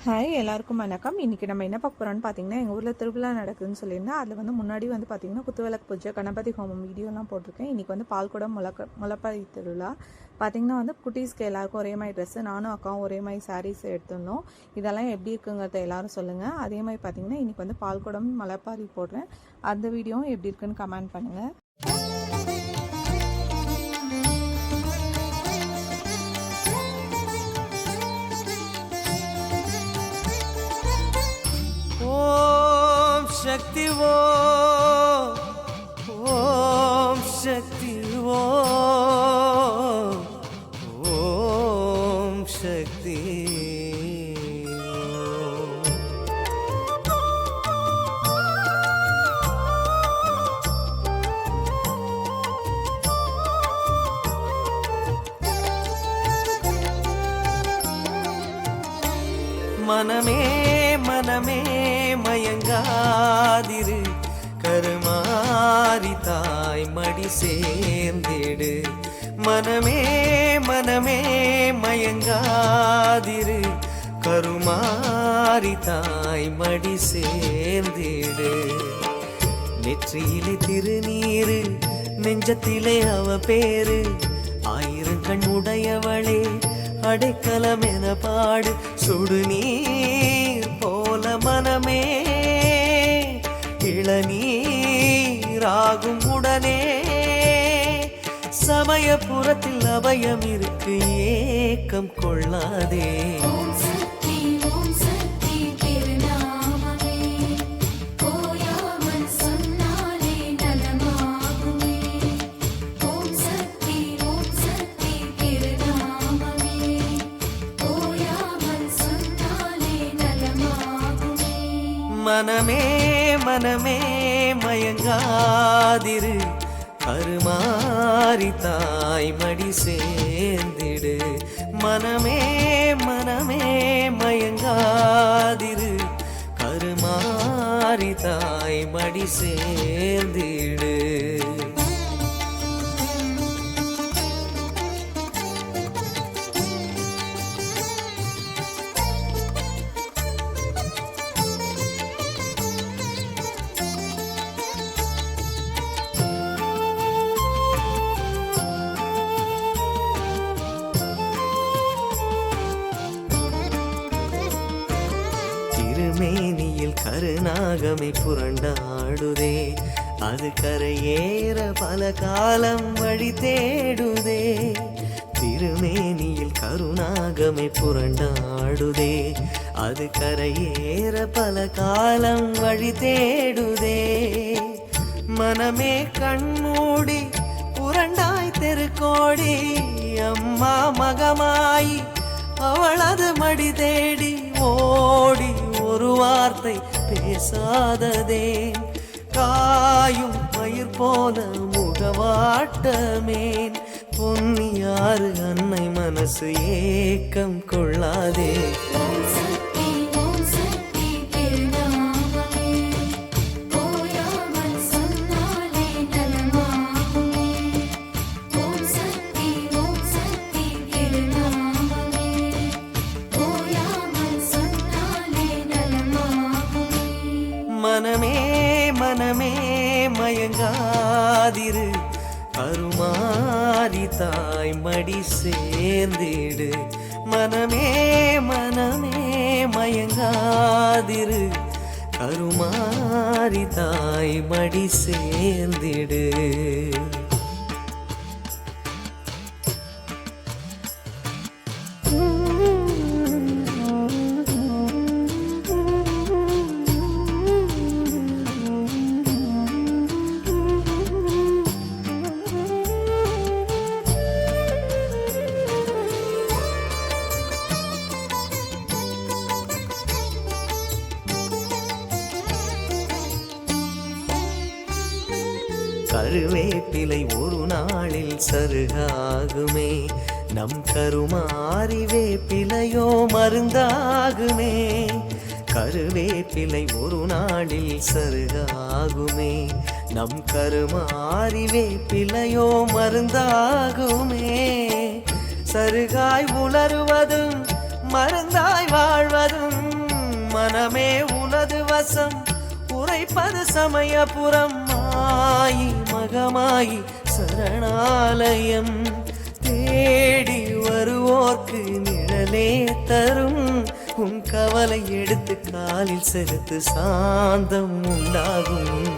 Hi எல்லாருக்கும் வணக்கம். இன்றைக்கி நம்ம என்ன பார்க்க போகிறோம்னு பார்த்தீங்கன்னா, எங்கள் ஊரில் திருவிழா நடக்குதுன்னு சொல்லியிருந்தேன். அதில் முன்னாடி பார்த்தீங்கன்னா குத்துவிளக்கு பூஜை, கணபதி ஹோமம் வீடியோலாம் போட்டிருக்கேன். இன்றைக்கி பால்குடம் முளைப்பாரி திருவிழா. பார்த்தீங்கன்னா குட்டீஸ்க்கு எல்லாருக்கும் ஒரே மாதிரி ட்ரெஸ்ஸு, நானும் அக்காவும் ஒரே மாதிரி சாரீஸ் எடுத்துருந்தோம். இதெல்லாம் எப்படி இருக்குங்கிறத எல்லாரும் சொல்லுங்கள். அதே மாதிரி பார்த்தீங்கன்னா இன்றைக்கி பால்குடம் முளைப்பாரி போடுறேன். அந்த வீடியோவும் எப்படி இருக்குன்னு கமெண்ட் பண்ணுங்கள். शक्ति वो ओम शक्ति वो ओम शक्ति मनमे मनमे மயங்காதிரு கருமாரி தாய் மடி சேர்ந்திடு. மனமே மனமே மயங்காதிரு கருமாரி தாய் மடி சேர்ந்திடு. நெற்றியிலே திருநீரு, நெஞ்சத்திலே அவ பேரு, ஆயிரம் கண் உடையவளே அடைக்கலம் என பாடு. சுடுநீர் போல மனமே இளநீராகும் உடனே. சமயபுரத்தில் அபயம் இருக்கு, ஏக்கம் கொள்ளாதே. மனமே மனமே மயங்காதிரு கருமாரி தாய் மடி சேர்ந்திடு. மனமே மனமே மயங்காதிரு கருமாரி தாய் மடி சேர்ந்திடு. திருமேனியில் கருநாகமை புரண்டாடுதே, அது கரையேற பல காலம் வழி தேடுதே. திருமேனியில் கருநாகமை புரண்டாடுதே, அது கரையேற பல காலம் வழி தேடுதே. மனமே கண்மூடி புரண்டாய் தெருக்கோடி, அம்மா மகமாயி அவளது மடி தேடி ஓடி ஒரு வார்த்தை பேசாததே. காயும் மயிர் போல முகவாட்டமேன், பொன்னியாறு அன்னை மனசு ஏக்கம் கொள்ளாதே. மனமே மனமே மயங்காதிரு கருமாரி தாய் மடி சேர்ந்திடு. மனமே மனமே மயங்காதிரு கருமாரி தாய் மடி சேர்ந்திடு. கருவேப்பிலை ஒரு நாளில் சருகாகுமே, நம் கருமாரி வேப்பிலையோ மருந்தாகுமே. கருவேப்பிலை ஒரு நாளில் சருகாகுமே, நம் கருமாரி வேப்பிலையோ மருந்தாகுமே. சருகாய் உலருவதும் மருந்தாய் வாழ்வதும் மனமே உனது வசம் உரைப்பது சமயபுரம் மாயி மகமாயி சரணாலயம் தேடி வருவோர்க்கு நிழலே தரும் உன் கவலை எடுத்து காலில் செலுத்து சாந்தம் உண்டாகும்